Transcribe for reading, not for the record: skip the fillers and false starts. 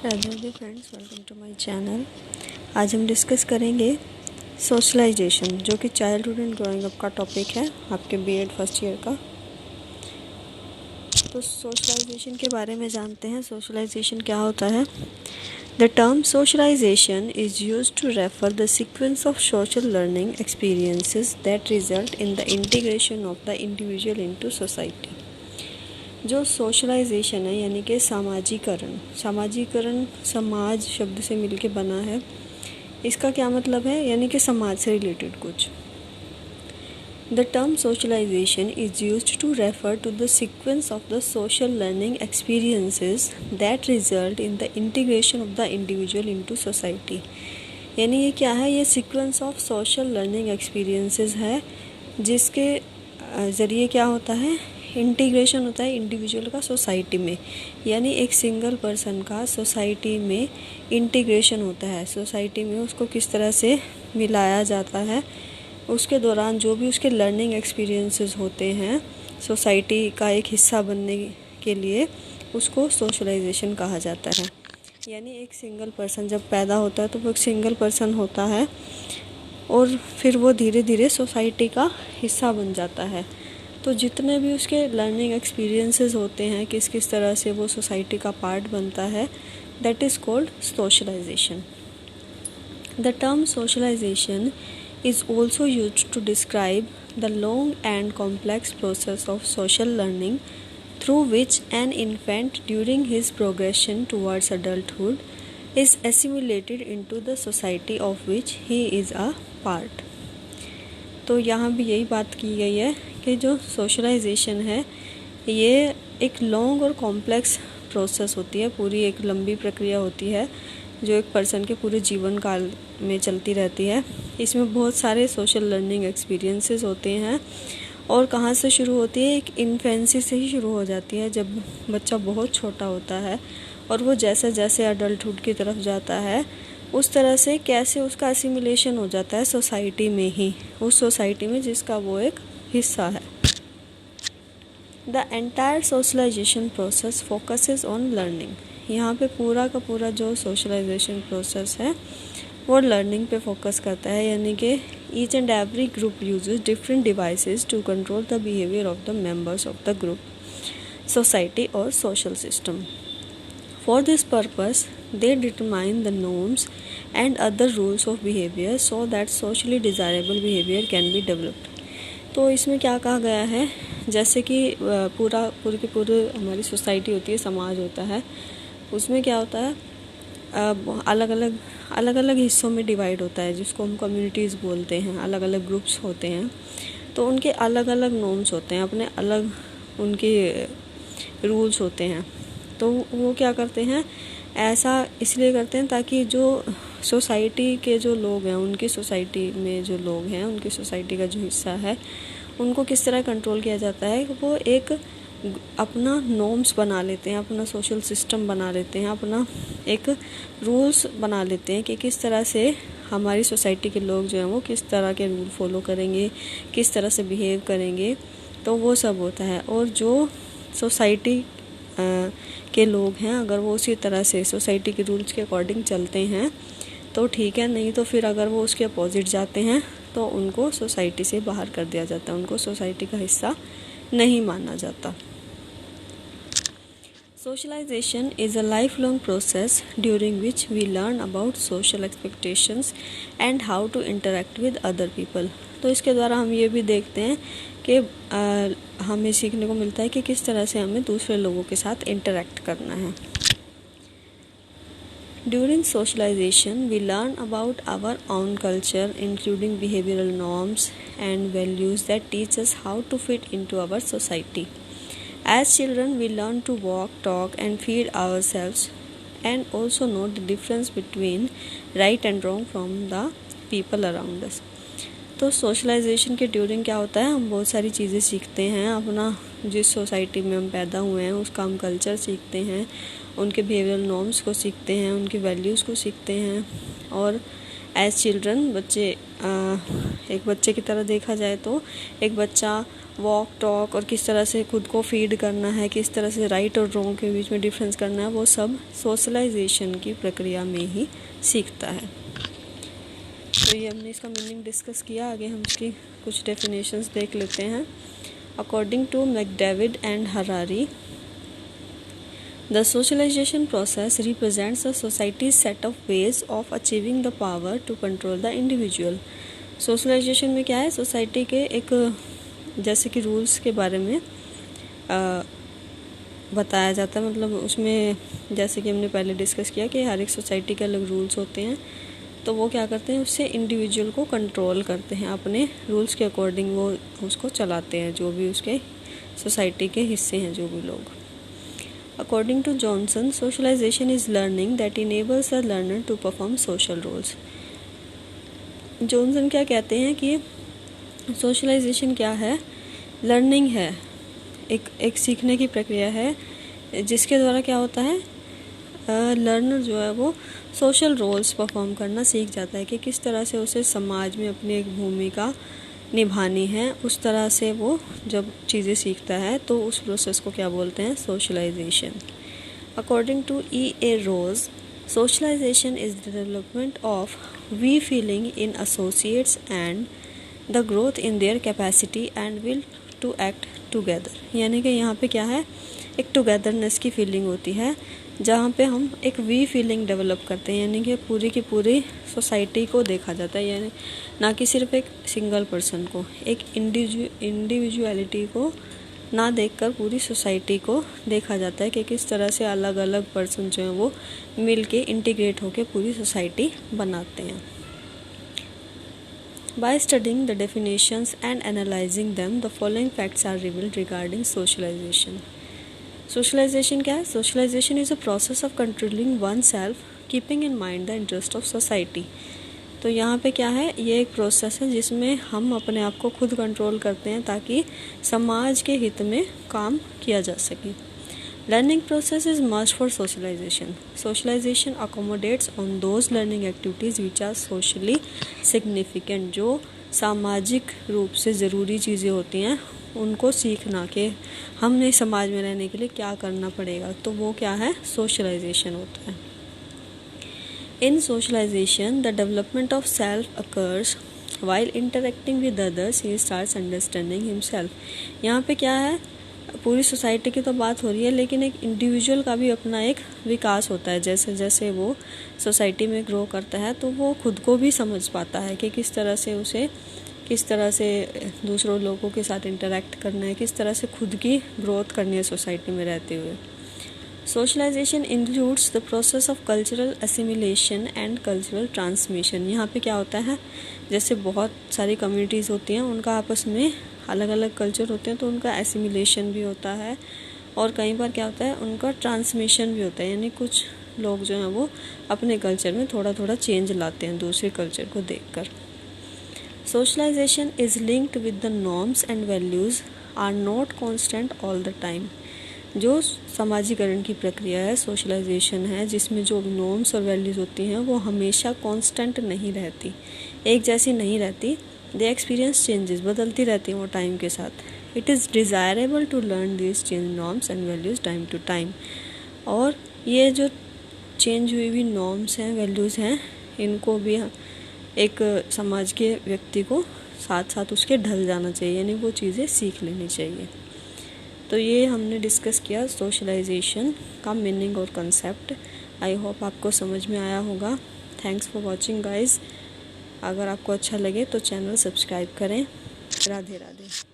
Radhe Radhe friends, welcome to my channel. आज हम discuss करेंगे सोशलाइजेशन, जो कि चाइल्डहुड एंड ग्रोइंग अप का टॉपिक है आपके बीएड फर्स्ट ईयर का। तो सोशलाइजेशन के बारे में जानते हैं। सोशलाइजेशन क्या होता है? The term socialization is used to refer the sequence of social learning experiences that result in the integration of the individual into society. जो सोशलाइजेशन है यानी कि सामाजिकरण समाज शब्द से मिलके बना है। इसका क्या मतलब है? यानी कि समाज से रिलेटेड कुछ। The term socialization is used to refer to the sequence of the social learning experiences that result in the integration of the individual into society. यानी ये क्या है? ये sequence of social learning experiences है, जिसके ज़रिए क्या होता है? इंटीग्रेशन होता है इंडिविजुअल का सोसाइटी में। यानी एक सिंगल पर्सन का सोसाइटी में इंटीग्रेशन होता है। सोसाइटी में उसको किस तरह से मिलाया जाता है, उसके दौरान जो भी उसके लर्निंग एक्सपीरियंसेस होते हैं सोसाइटी का एक हिस्सा बनने के लिए, उसको सोशलाइजेशन कहा जाता है। यानी एक सिंगल पर्सन जब पैदा होता है तो वो एक सिंगल पर्सन होता है और फिर वो धीरे धीरे सोसाइटी का हिस्सा बन जाता है। तो जितने भी उसके लर्निंग एक्सपीरियंसेस होते हैं, किस किस तरह से वो सोसाइटी का पार्ट बनता है, that is called socialization. The term socialization is also used to describe the long and complex process of social learning through which an infant during his progression towards adulthood is assimilated into the society of which he is a part। तो यहाँ भी यही बात की गई है कि जो सोशलाइजेशन है ये एक लॉन्ग और कॉम्प्लेक्स प्रोसेस होती है, पूरी एक लंबी प्रक्रिया होती है जो एक पर्सन के पूरे जीवन काल में चलती रहती है। इसमें बहुत सारे सोशल लर्निंग एक्सपीरियंसेस होते हैं और कहाँ से शुरू होती है? एक इन्फेंसी से ही शुरू हो जाती है, जब बच्चा बहुत छोटा होता है और वो जैसे जैसे अडल्टहुड की तरफ जाता है उस तरह से कैसे उसका असिमिलेशन हो जाता है सोसाइटी में ही, उस सोसाइटी में जिसका वो एक हिस्सा है। The entire socialization process focuses on learning. यहाँ पे पूरा का पूरा जो सोशलाइजेशन प्रोसेस है वो लर्निंग पे फोकस करता है। यानी कि each and every group uses different devices to control the behaviour of the members of the group, society और social system. For this purpose, they determine the norms and other rules of behavior so that socially desirable behavior can be developed। तो इसमें क्या कहा गया है? जैसे कि पूरी हमारी सोसाइटी होती है, समाज होता है, उसमें क्या होता है? अलग अलग हिस्सों में डिवाइड होता है, जिसको हम कम्युनिटीज़ बोलते हैं। अलग अलग ग्रुप्स होते हैं, तो उनके अलग अलग नॉर्म्स होते हैं, अपने अलग उनके रूल्स होते हैं। तो वो क्या करते हैं? ऐसा इसलिए करते हैं ताकि जो सोसाइटी के जो लोग हैं, उनकी सोसाइटी में जो लोग हैं, उनकी सोसाइटी का जो हिस्सा है, उनको किस तरह कंट्रोल किया जाता है। वो एक अपना नॉर्म्स बना लेते हैं, अपना सोशल सिस्टम बना लेते हैं, अपना एक रूल्स बना लेते हैं कि किस तरह से हमारी सोसाइटी के लोग जो हैं वो किस तरह के रूल फॉलो करेंगे, किस तरह से बिहेव करेंगे। तो वो सब होता है। और जो सोसाइटी के लोग हैं, अगर वो उसी तरह से सोसाइटी के रूल्स के अकॉर्डिंग चलते हैं तो ठीक है, नहीं तो फिर अगर वो उसके अपोजिट जाते हैं तो उनको सोसाइटी से बाहर कर दिया जाता है, उनको सोसाइटी का हिस्सा नहीं माना जाता। Socialization is a life long process during which we learn about social expectations and how to interact with other people. तो इसके द्वारा हम ये भी देखते हैं कि हमें सीखने को मिलता है कि किस तरह से हमें दूसरे लोगों के साथ इंटरेक्ट करना है। During socialization we learn about our own culture including behavioural norms and values that teach us how to fit into our society. As children, we learn to walk, talk, and feed ourselves, and also know the difference between right and wrong from the people around us। तो socialisation के during क्या होता है? हम बहुत सारी चीज़ें सीखते हैं, अपना जिस सोसाइटी में हम पैदा हुए हैं उसका हम कल्चर सीखते हैं, उनके बिहेवियरल नॉर्म्स को सीखते हैं, उनकी वैल्यूज़ को सीखते हैं, और एज चिल्ड्रन बच्चे एक बच्चे की तरह देखा जाए तो एक बच्चा वॉक टॉक और किस तरह से खुद को फीड करना है, किस तरह से राइट और रॉन्ग के बीच में डिफरेंस करना है, वो सब सोशलाइजेशन की प्रक्रिया में ही सीखता है। तो ये हमने इसका मीनिंग डिस्कस किया। आगे हम इसकी कुछ डेफिनेशंस देख लेते हैं। According to McDavid and Harari, the socialization process represents a society's set of ways of achieving the power to control the individual. Socialization में क्या है, सोसाइटी के एक जैसे कि रूल्स के बारे में बताया जाता है। मतलब उसमें जैसे कि हमने पहले डिस्कस किया कि हर एक सोसाइटी के अलग रूल्स होते हैं, तो वो क्या करते हैं, उससे इंडिविजुअल को कंट्रोल करते हैं, अपने रूल्स के अकॉर्डिंग वो उसको चलाते हैं, जो भी उसके सोसाइटी के हिस्से हैं, जो भी लोग। According to Johnson, socialization is learning that enables a learner to perform social roles. Johnson क्या कहते हैं कि सोशलाइजेशन क्या है, लर्निंग है, एक सीखने की प्रक्रिया है जिसके द्वारा क्या होता है, लर्नर जो है वो सोशल रोल्स परफॉर्म करना सीख जाता है कि किस तरह से उसे समाज में अपनी एक भूमिका निभानी है। उस तरह से वो जब चीज़ें सीखता है तो उस प्रोसेस को क्या बोलते हैं, socialization. According to E.A. Ross, socialization is the development of we feeling in associates and the growth in their capacity and will to act together. यानी कि यहाँ पे क्या है, एक टुगेदरनेस की फीलिंग होती है जहाँ पे हम एक वी फीलिंग डेवलप करते हैं, यानी कि पूरी की पूरी सोसाइटी को देखा जाता है, यानी ना कि सिर्फ एक सिंगल पर्सन को, एक इंडिविजुअलिटी को ना देखकर पूरी सोसाइटी को देखा जाता है कि किस तरह से अलग अलग पर्सन जो हैं वो मिल के इंटीग्रेट होकर पूरी सोसाइटी बनाते हैं। By studying the definitions and analyzing them, the following facts are revealed regarding socialization. Socialization क्या है, socialization is a process of controlling oneself keeping in mind the interest of society. तो यहाँ पे क्या है, ये एक प्रोसेस है जिसमें हम अपने आप को खुद कंट्रोल करते हैं ताकि समाज के हित में काम किया जा सके। Learning process is must for socialisation. Socialisation accommodates on those learning activities which are socially significant. जो सामाजिक रूप से ज़रूरी चीज़ें होती हैं उनको सीखना कि हमने समाज में रहने के लिए क्या करना पड़ेगा, तो वो क्या है, सोशलाइजेशन होता है। In socialization the development of self occurs while interacting with others he starts understanding himself. यहाँ पे क्या है, पूरी सोसाइटी की तो बात हो रही है लेकिन एक इंडिविजुअल का भी अपना एक विकास होता है। जैसे जैसे वो सोसाइटी में ग्रो करता है तो वो खुद को भी समझ पाता है कि किस तरह से उसे किस तरह से दूसरों लोगों के साथ इंटरेक्ट करना है, किस तरह से खुद की ग्रोथ करनी है सोसाइटी में रहते हुए। Socialization includes the process of cultural assimilation and cultural transmission. यहाँ पे क्या होता है, जैसे बहुत सारी कम्युनिटीज़ होती हैं, उनका आपस में अलग अलग कल्चर होते हैं, तो उनका एसिमिलेशन भी होता है और कई बार क्या होता है, उनका ट्रांसमिशन भी होता है, यानी कुछ लोग जो हैं वो अपने कल्चर में थोड़ा थोड़ा चेंज लाते हैं दूसरे कल्चर को देखकर। Socialization is linked with the norms and values are not constant all the time. जो समाजीकरण की प्रक्रिया है, सोशलाइजेशन है, जिसमें जो नॉर्म्स और वैल्यूज़ होती हैं वो हमेशा कांस्टेंट नहीं रहती, एक जैसी नहीं रहती। दे एक्सपीरियंस चेंजेस, बदलती रहती हैं वो टाइम के साथ। It is desirable to learn this change norms and values time to time. और ये जो चेंज हुई हुई नॉर्म्स हैं, वैल्यूज़ हैं, इनको भी एक समाज के व्यक्ति को साथ साथ उसके ढल जाना चाहिए, यानी वो चीज़ें सीख लेनी चाहिए। तो ये हमने डिस्कस किया सोशलाइजेशन का मीनिंग और कंसेप्ट। आई होप आपको समझ में आया होगा। Thanks for watching guys. अगर आपको अच्छा लगे तो चैनल सब्सक्राइब करें। राधे राधे।